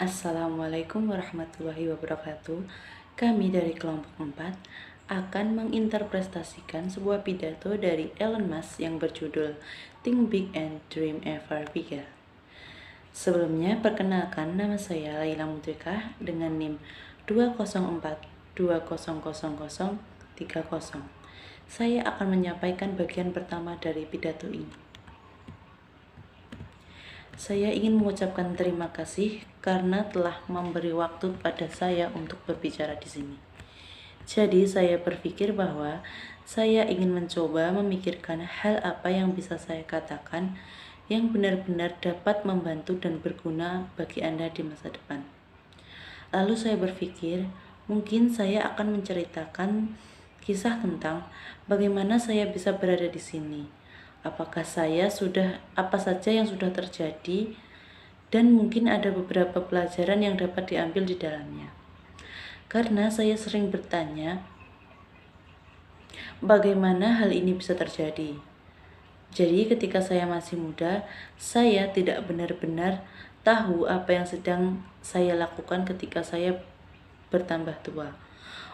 Assalamualaikum warahmatullahi wabarakatuh. Kami dari kelompok 4 akan menginterpretasikan sebuah pidato dari Elon Musk yang berjudul Think Big and Dream Ever Bigger. Sebelumnya, perkenalkan, nama saya Laila Mudrika dengan NIM 204200030. Saya akan menyampaikan bagian pertama dari pidato ini. Saya ingin mengucapkan terima kasih karena telah memberi waktu pada saya untuk berbicara di sini. Jadi saya berpikir bahwa saya ingin mencoba memikirkan hal apa yang bisa saya katakan yang benar-benar dapat membantu dan berguna bagi Anda di masa depan. Lalu saya berpikir, mungkin saya akan menceritakan kisah tentang bagaimana saya bisa berada di sini. Apa saja yang sudah terjadi, dan mungkin ada beberapa pelajaran yang dapat diambil di dalamnya. Karena saya sering bertanya, bagaimana hal ini bisa terjadi? Jadi ketika saya masih muda, saya tidak benar-benar tahu apa yang sedang saya lakukan ketika saya bertambah tua.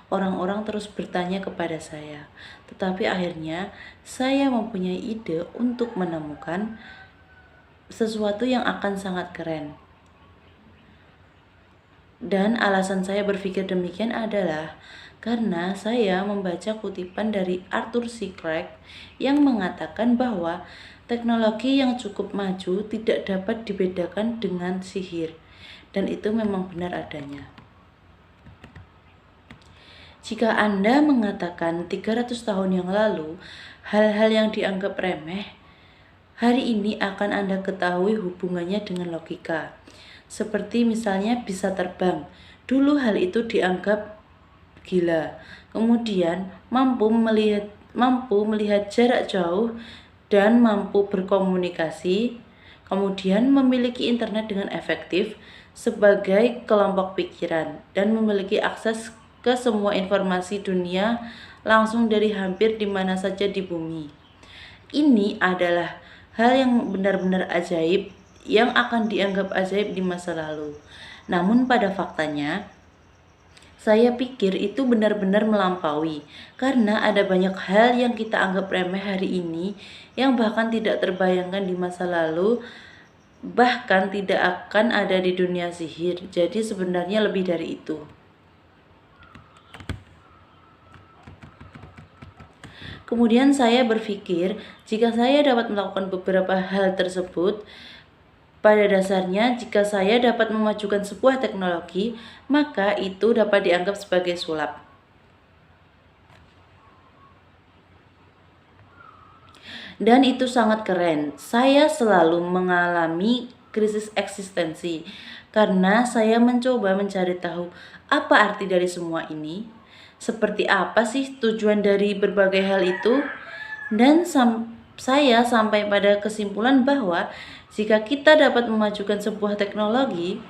Orang-orang terus bertanya kepada saya, tetapi akhirnya saya mempunyai ide untuk menemukan sesuatu yang akan sangat keren. Dan alasan saya berpikir demikian adalah karena saya membaca kutipan dari Arthur C. Clarke yang mengatakan bahwa teknologi yang cukup maju tidak dapat dibedakan dengan sihir, dan itu memang benar adanya. Jika Anda mengatakan 300 tahun yang lalu, hal-hal yang dianggap remeh, hari ini akan Anda ketahui hubungannya dengan logika. Seperti misalnya bisa terbang. Dulu hal itu dianggap gila. Kemudian mampu melihat jarak jauh dan mampu berkomunikasi. Kemudian memiliki internet dengan efektif sebagai kelompok pikiran dan memiliki akses ke semua informasi dunia langsung dari hampir di mana saja di bumi. Ini adalah hal yang benar-benar ajaib yang akan dianggap ajaib di masa lalu. Namun pada faktanya, saya pikir itu benar-benar melampaui karena ada banyak hal yang kita anggap remeh hari ini yang bahkan tidak terbayangkan di masa lalu, bahkan tidak akan ada di dunia sihir. Jadi sebenarnya lebih dari itu. Kemudian saya berpikir, jika saya dapat melakukan beberapa hal tersebut, pada dasarnya jika saya dapat memajukan sebuah teknologi, maka itu dapat dianggap sebagai sulap. Dan itu sangat keren. Saya selalu mengalami krisis eksistensi karena saya mencoba mencari tahu apa arti dari semua ini. Seperti apa sih tujuan dari berbagai hal itu? Dan saya sampai pada kesimpulan bahwa jika kita dapat memajukan sebuah teknologi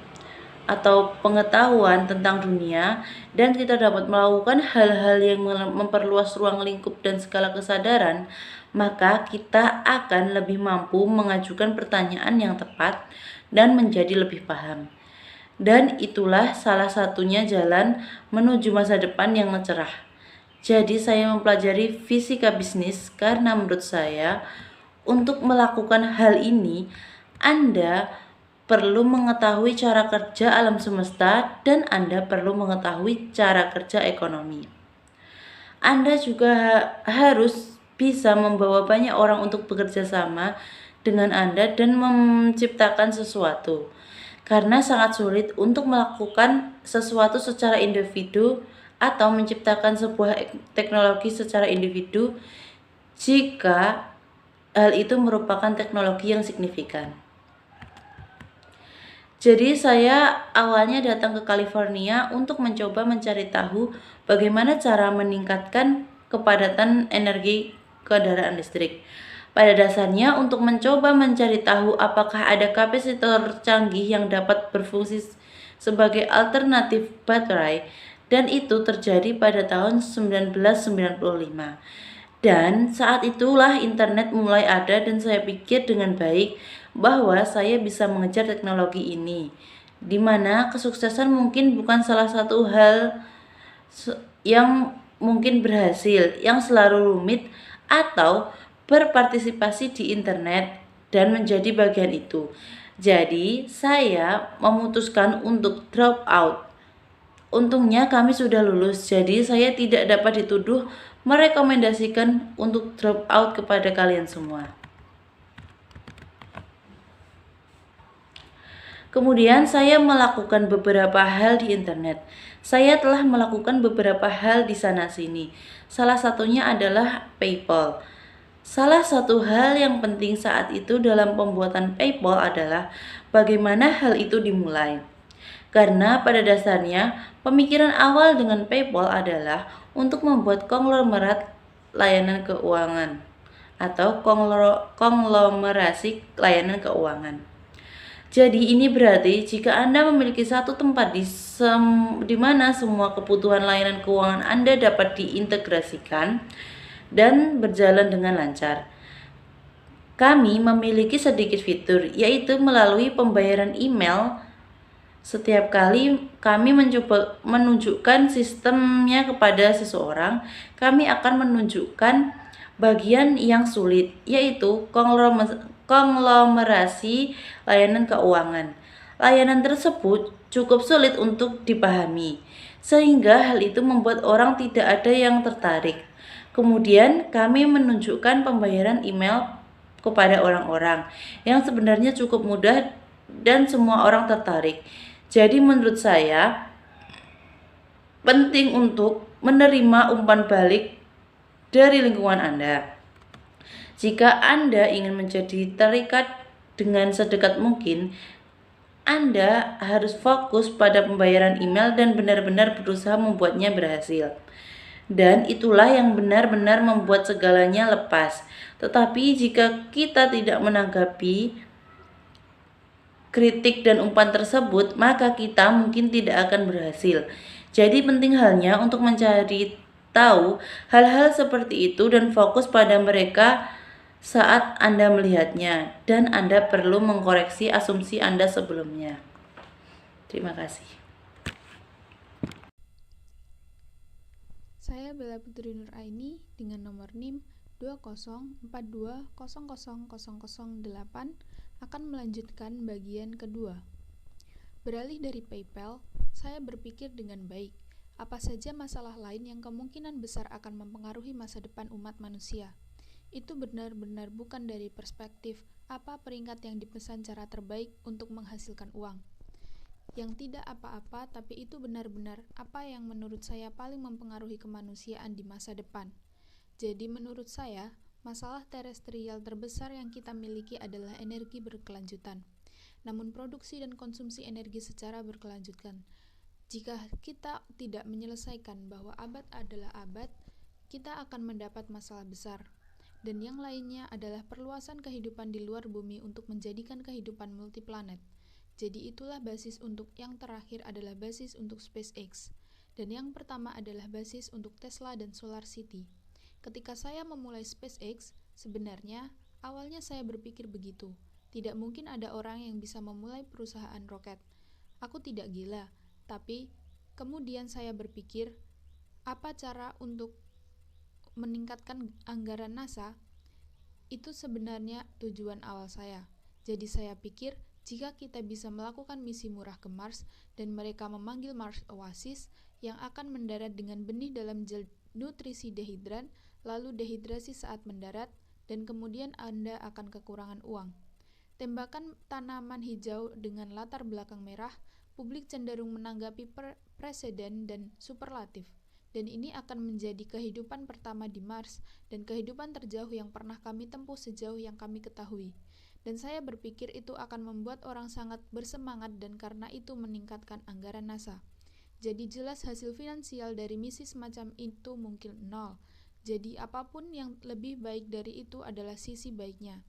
atau pengetahuan tentang dunia, dan kita dapat melakukan hal-hal yang memperluas ruang lingkup dan skala kesadaran, maka kita akan lebih mampu mengajukan pertanyaan yang tepat dan menjadi lebih paham. Dan itulah salah satunya jalan menuju masa depan yang cerah. Jadi saya mempelajari fisika bisnis karena menurut saya untuk melakukan hal ini Anda perlu mengetahui cara kerja alam semesta dan Anda perlu mengetahui cara kerja ekonomi. Anda juga harus bisa membawa banyak orang untuk bekerja sama dengan Anda dan menciptakan sesuatu. Karena sangat sulit untuk melakukan sesuatu secara individu atau menciptakan sebuah teknologi secara individu jika hal itu merupakan teknologi yang signifikan. Jadi saya awalnya datang ke California untuk mencoba mencari tahu bagaimana cara meningkatkan kepadatan energi kendaraan listrik. Pada dasarnya untuk mencoba mencari tahu apakah ada kapasitor canggih yang dapat berfungsi sebagai alternatif baterai, dan itu terjadi pada tahun 1995. Dan saat itulah internet mulai ada dan saya pikir dengan baik bahwa saya bisa mengejar teknologi ini. di mana kesuksesan mungkin bukan salah satu hal yang mungkin berhasil, yang selalu rumit, atau berpartisipasi di internet dan menjadi bagian itu. Jadi, saya memutuskan untuk drop out. Untungnya kami sudah lulus, jadi saya tidak dapat dituduh merekomendasikan untuk drop out kepada kalian semua. Kemudian saya melakukan beberapa hal di internet. Saya telah melakukan beberapa hal di sana-sini. Salah satunya adalah PayPal. Salah satu hal yang penting saat itu dalam pembuatan PayPal adalah bagaimana hal itu dimulai. Karena pada dasarnya pemikiran awal dengan PayPal adalah untuk membuat konglomerat layanan keuangan atau konglomerasi layanan keuangan. Jadi ini berarti jika Anda memiliki satu tempat di mana semua kebutuhan layanan keuangan Anda dapat diintegrasikan dan berjalan dengan lancar. Kami memiliki sedikit fitur, yaitu melalui pembayaran email. Setiap kali kami mencoba menunjukkan sistemnya kepada seseorang, kami akan menunjukkan bagian yang sulit, yaitu konglomerasi layanan keuangan. Layanan tersebut cukup sulit untuk dipahami, sehingga hal itu membuat orang tidak ada yang tertarik. Kemudian kami menunjukkan pembayaran email kepada orang-orang yang sebenarnya cukup mudah dan semua orang tertarik. Jadi menurut saya penting untuk menerima umpan balik dari lingkungan Anda. Jika Anda ingin menjadi terikat dengan sedekat mungkin, Anda harus fokus pada pembayaran email dan benar-benar berusaha membuatnya berhasil. Dan itulah yang benar-benar membuat segalanya lepas. Tetapi jika kita tidak menanggapi kritik dan umpan tersebut, maka kita mungkin tidak akan berhasil. Jadi penting halnya untuk mencari tahu hal-hal seperti itu dan fokus pada mereka saat Anda melihatnya, dan Anda perlu mengkoreksi asumsi Anda sebelumnya. Terima kasih. Saya Bella Putri Nuraini dengan nomor NIM 2042000008 akan melanjutkan bagian kedua. Beralih dari PayPal, saya berpikir dengan baik, apa saja masalah lain yang kemungkinan besar akan mempengaruhi masa depan umat manusia. Itu benar-benar bukan dari perspektif apa peringkat yang dipesan cara terbaik untuk menghasilkan uang. Yang tidak apa-apa, tapi itu benar-benar apa yang menurut saya paling mempengaruhi kemanusiaan di masa depan. Jadi menurut saya, masalah terestrial terbesar yang kita miliki adalah energi berkelanjutan. Namun produksi dan konsumsi energi secara berkelanjutan. Jika kita tidak menyelesaikan bahwa abad adalah abad, kita akan mendapat masalah besar. Dan yang lainnya adalah perluasan kehidupan di luar bumi untuk menjadikan kehidupan multiplanet. Jadi itulah basis untuk yang terakhir adalah basis untuk SpaceX. Dan yang pertama adalah basis untuk Tesla dan Solar City. Ketika saya memulai SpaceX, sebenarnya awalnya saya berpikir begitu. Tidak mungkin ada orang yang bisa memulai perusahaan roket. Aku tidak gila, tapi kemudian saya berpikir, apa cara untuk meningkatkan anggaran NASA? Itu sebenarnya tujuan awal saya. Jadi saya pikir, jika kita bisa melakukan misi murah ke Mars dan mereka memanggil Mars Oasis yang akan mendarat dengan benih dalam gel nutrisi dehidran, lalu dehidrasi saat mendarat, dan kemudian Anda akan kekurangan uang. Tembakan tanaman hijau dengan latar belakang merah, publik cenderung menanggapi presiden dan superlatif. Dan ini akan menjadi kehidupan pertama di Mars dan kehidupan terjauh yang pernah kami tempuh sejauh yang kami ketahui. Dan saya berpikir itu akan membuat orang sangat bersemangat dan karena itu meningkatkan anggaran NASA. Jadi jelas hasil finansial dari misi semacam itu mungkin nol. Jadi apapun yang lebih baik dari itu adalah sisi baiknya.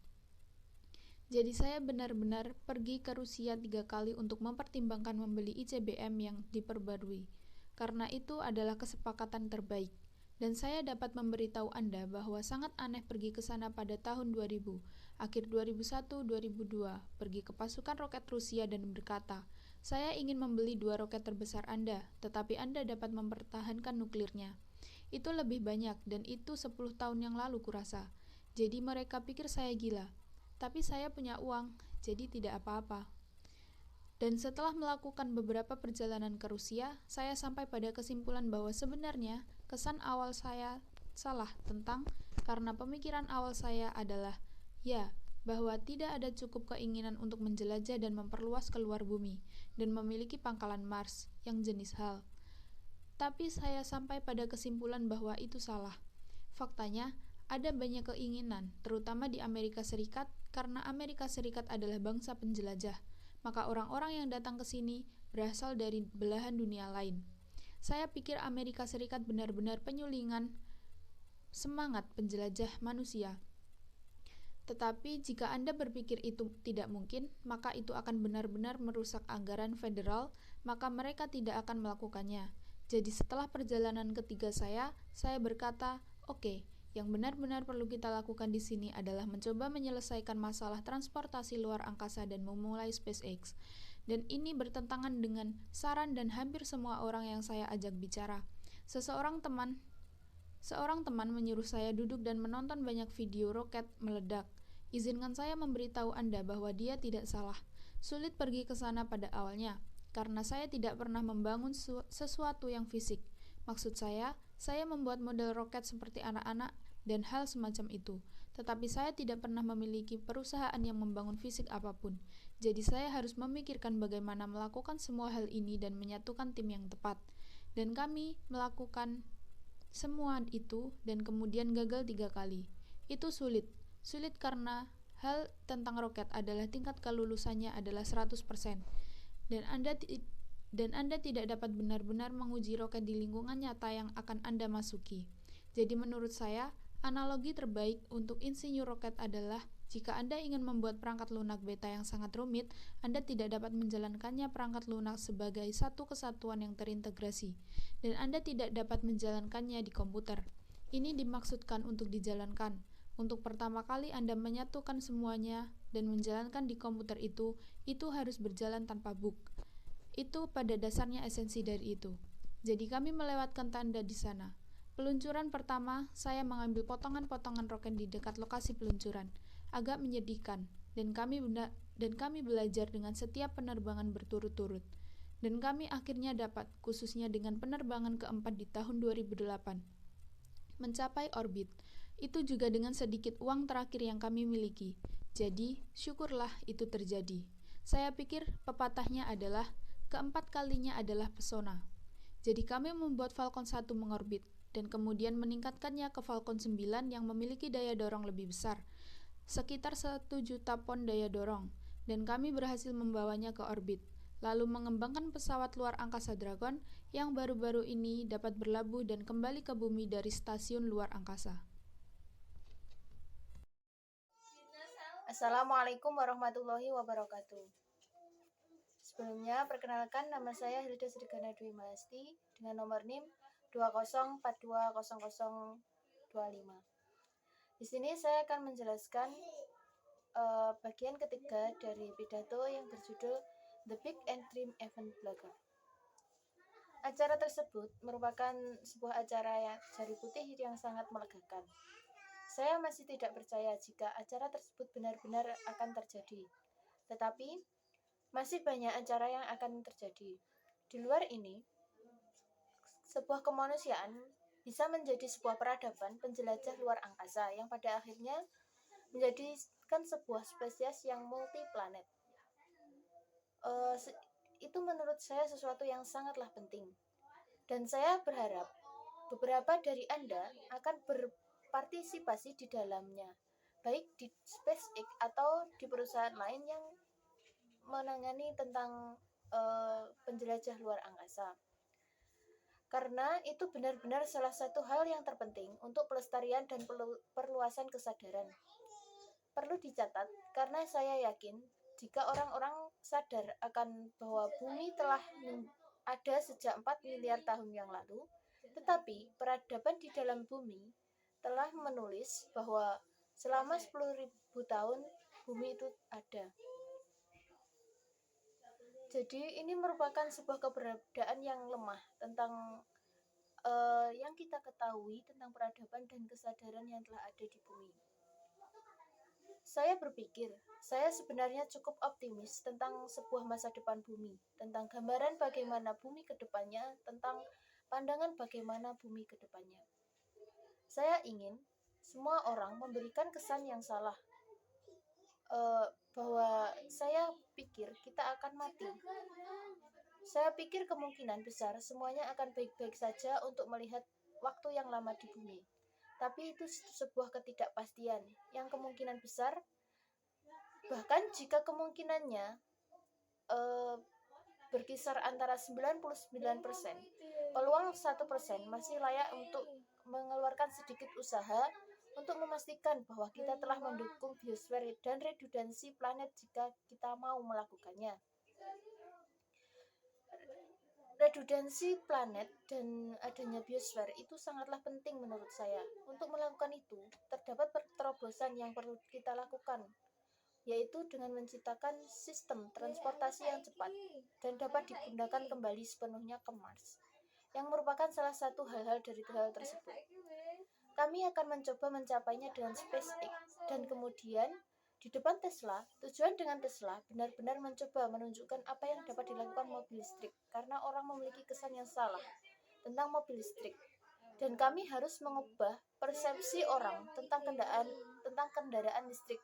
Jadi saya benar-benar pergi ke Rusia 3 kali untuk mempertimbangkan membeli ICBM yang diperbarui. Karena itu adalah kesepakatan terbaik. Dan saya dapat memberitahu Anda bahwa sangat aneh pergi ke sana pada tahun 2000, akhir 2001-2002, pergi ke pasukan roket Rusia dan berkata, Saya ingin membeli 2 roket terbesar Anda, tetapi Anda dapat mempertahankan nuklirnya. Itu lebih banyak, dan itu 10 tahun yang lalu kurasa. Jadi mereka pikir saya gila. Tapi saya punya uang, jadi tidak apa-apa. Dan setelah melakukan beberapa perjalanan ke Rusia, saya sampai pada kesimpulan bahwa sebenarnya kesan awal saya salah tentang karena pemikiran awal saya adalah ya, bahwa tidak ada cukup keinginan untuk menjelajah dan memperluas keluar bumi dan memiliki pangkalan Mars yang jenis HAL. Tapi saya sampai pada kesimpulan bahwa itu salah. Faktanya, ada banyak keinginan, terutama di Amerika Serikat, karena Amerika Serikat adalah bangsa penjelajah. Maka orang-orang yang datang ke sini berasal dari belahan dunia lain. Saya pikir Amerika Serikat benar-benar penyulingan semangat penjelajah manusia. Tetapi jika Anda berpikir itu tidak mungkin, maka itu akan benar-benar merusak anggaran federal, maka mereka tidak akan melakukannya. Jadi setelah perjalanan ketiga saya berkata, oke, yang benar-benar perlu kita lakukan di sini adalah mencoba menyelesaikan masalah transportasi luar angkasa dan memulai SpaceX. Dan ini bertentangan dengan saran dan hampir semua orang yang saya ajak bicara. Seorang teman menyuruh saya duduk dan menonton banyak video roket meledak. Izinkan saya memberitahu Anda bahwa dia tidak salah. Sulit pergi ke sana pada awalnya, karena saya tidak pernah membangun sesuatu yang fisik. Maksud saya membuat model roket seperti anak-anak dan hal semacam itu. Tetapi saya tidak pernah memiliki perusahaan yang membangun fisik apapun. Jadi saya harus memikirkan bagaimana melakukan semua hal ini dan menyatukan tim yang tepat. Dan kami melakukan semua itu dan kemudian gagal 3 kali. Itu sulit. Sulit karena hal tentang roket adalah tingkat kelulusannya adalah 100%. Dan Anda tidak dapat benar-benar menguji roket di lingkungan nyata yang akan Anda masuki. Jadi menurut saya, analogi terbaik untuk insinyur roket adalah jika Anda ingin membuat perangkat lunak beta yang sangat rumit, Anda tidak dapat menjalankannya perangkat lunak sebagai satu kesatuan yang terintegrasi, dan Anda tidak dapat menjalankannya di komputer. Ini dimaksudkan untuk dijalankan. Untuk pertama kali Anda menyatukan semuanya dan menjalankan di komputer itu harus berjalan tanpa bug. Itu pada dasarnya esensi dari itu. Jadi kami melewatkan tanda di sana. Peluncuran pertama, saya mengambil potongan-potongan roket di dekat lokasi peluncuran. Agak menyedihkan, dan kami belajar dengan setiap penerbangan berturut-turut. Dan kami akhirnya dapat, khususnya dengan penerbangan keempat di tahun 2008, mencapai orbit. Itu juga dengan sedikit uang terakhir yang kami miliki. Jadi, syukurlah itu terjadi. Saya pikir pepatahnya adalah, keempat kalinya adalah pesona. Jadi kami membuat Falcon 1 mengorbit, dan kemudian meningkatkannya ke Falcon 9 yang memiliki daya dorong lebih besar, sekitar 1 juta pon daya dorong, dan kami berhasil membawanya ke orbit, lalu mengembangkan pesawat luar angkasa Dragon yang baru-baru ini dapat berlabuh dan kembali ke bumi dari stasiun luar angkasa. Assalamualaikum warahmatullahi wabarakatuh. Sebelumnya, perkenalkan nama saya Hilda Srigana Dwi Malasti dengan nomor NIM 20420025. Di sini saya akan menjelaskan bagian ketiga dari pidato yang berjudul The Big and Dream Event Blogger. Acara tersebut merupakan sebuah acara yang jari putih yang sangat melegakan. Saya masih tidak percaya jika acara tersebut benar-benar akan terjadi. Tetapi, masih banyak acara yang akan terjadi. Di luar ini, sebuah kemanusiaan bisa menjadi sebuah peradaban penjelajah luar angkasa yang pada akhirnya menjadikan sebuah spesies yang multi planet. Itu menurut saya sesuatu yang sangatlah penting. Dan saya berharap beberapa dari Anda akan berpartisipasi di dalamnya, baik di SpaceX atau di perusahaan lain yang menangani tentang penjelajah luar angkasa. Karena itu benar-benar salah satu hal yang terpenting untuk pelestarian dan perluasan kesadaran. Perlu dicatat, karena saya yakin jika orang-orang sadar akan bahwa bumi telah ada sejak 4 miliar tahun yang lalu, tetapi peradaban di dalam bumi telah menulis bahwa selama 10.000 tahun bumi itu ada. Jadi ini merupakan sebuah keberadaan yang lemah tentang yang kita ketahui tentang peradaban dan kesadaran yang telah ada di bumi. Saya berpikir, saya sebenarnya cukup optimis tentang sebuah masa depan bumi, tentang gambaran bagaimana bumi ke depannya, tentang pandangan bagaimana bumi ke depannya. Saya ingin semua orang memberikan kesan yang salah, bahwa saya pikir kita akan mati. Saya pikir kemungkinan besar semuanya akan baik-baik saja untuk melihat waktu yang lama di bumi. Tapi itu sebuah ketidakpastian yang kemungkinan besar, bahkan jika kemungkinannya berkisar antara 99%, peluang 1% masih layak untuk mengeluarkan sedikit usaha untuk memastikan bahwa kita telah mendukung biosfer dan redundansi planet jika kita mau melakukannya. Redundansi planet dan adanya biosfer itu sangatlah penting menurut saya. Untuk melakukan itu, terdapat terobosan yang perlu kita lakukan, yaitu dengan menciptakan sistem transportasi yang cepat dan dapat digunakan kembali sepenuhnya ke Mars, yang merupakan salah satu hal-hal dari hal tersebut. Kami akan mencoba mencapainya dengan SpaceX, dan kemudian di depan Tesla, tujuan dengan Tesla benar-benar mencoba menunjukkan apa yang dapat dilakukan mobil listrik, karena orang memiliki kesan yang salah tentang mobil listrik. Dan kami harus mengubah persepsi orang tentang kendaraan listrik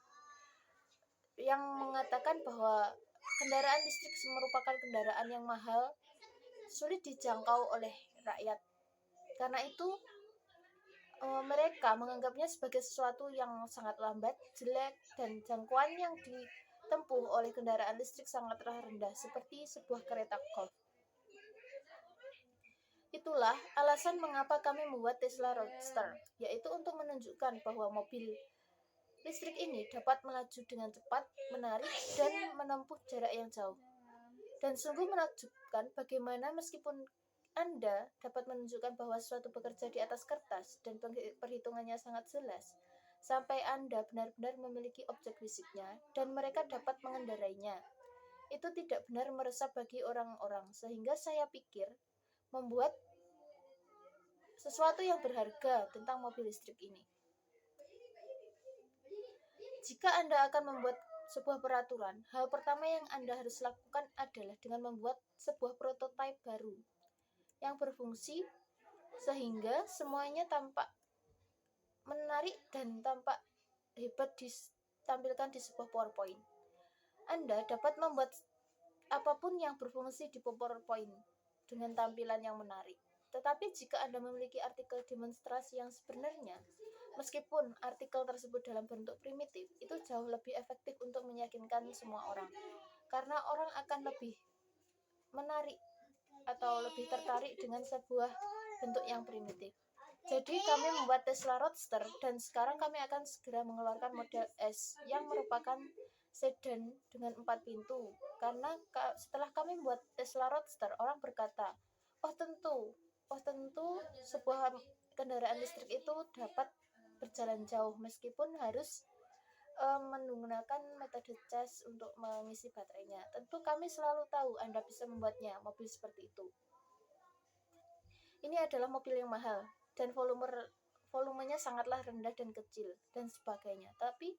yang mengatakan bahwa kendaraan listrik merupakan kendaraan yang mahal, sulit dijangkau oleh rakyat. Karena itu, mereka menganggapnya sebagai sesuatu yang sangat lambat, jelek, dan jangkauan yang ditempuh oleh kendaraan listrik sangatlah rendah, seperti sebuah kereta golf. Itulah alasan mengapa kami membuat Tesla Roadster, yaitu untuk menunjukkan bahwa mobil listrik ini dapat melaju dengan cepat, menarik, dan menempuh jarak yang jauh. Dan sungguh menakjubkan bagaimana meskipun Anda dapat menunjukkan bahwa sesuatu bekerja di atas kertas dan perhitungannya sangat jelas, sampai Anda benar-benar memiliki objek fisiknya dan mereka dapat mengendarainya. Itu tidak benar meresap bagi orang-orang, sehingga saya pikir membuat sesuatu yang berharga tentang mobil listrik ini. Jika Anda akan membuat sebuah peraturan, hal pertama yang Anda harus lakukan adalah dengan membuat sebuah prototipe baru yang berfungsi sehingga semuanya tampak menarik dan tampak hebat ditampilkan di sebuah PowerPoint. Anda dapat membuat apapun yang berfungsi di PowerPoint dengan tampilan yang menarik. Tetapi jika Anda memiliki artikel demonstrasi yang sebenarnya, meskipun artikel tersebut dalam bentuk primitif, itu jauh lebih efektif untuk meyakinkan semua orang. Karena orang akan lebih menarik atau lebih tertarik dengan sebuah bentuk yang primitif. Jadi kami membuat Tesla Roadster dan sekarang kami akan segera mengeluarkan model S yang merupakan sedan dengan 4 pintu. Karena setelah kami membuat Tesla Roadster, orang berkata, oh tentu sebuah kendaraan listrik itu dapat berjalan jauh meskipun harus menggunakan metode cas untuk mengisi baterainya. Tentu kami selalu tahu Anda bisa membuatnya, mobil seperti itu. Ini adalah mobil yang mahal dan volumenya sangatlah rendah dan kecil dan sebagainya. Tapi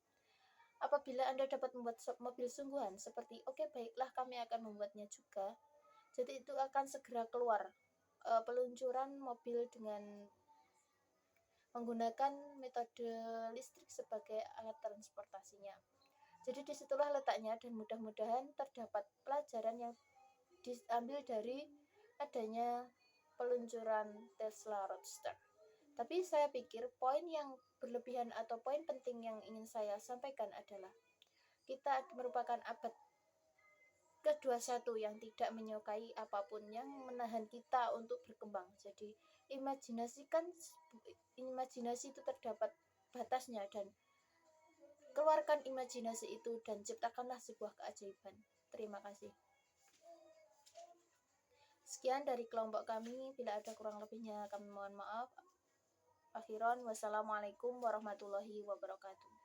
apabila Anda dapat membuat mobil sungguhan seperti oke, baiklah kami akan membuatnya juga. Jadi itu akan segera keluar peluncuran mobil dengan menggunakan metode listrik sebagai alat transportasinya. Jadi disitulah letaknya dan mudah-mudahan terdapat pelajaran yang diambil dari adanya peluncuran Tesla Roadster. Tapi saya pikir poin yang berlebihan atau poin penting yang ingin saya sampaikan adalah kita merupakan abad ke-21 yang tidak menyukai apapun yang menahan kita untuk berkembang. Jadi imajinasi itu terdapat batasnya dan keluarkan imajinasi itu dan ciptakanlah sebuah keajaiban. Terima kasih. Sekian dari kelompok kami, bila ada kurang lebihnya kami mohon maaf. Akhiran, wassalamualaikum warahmatullahi wabarakatuh.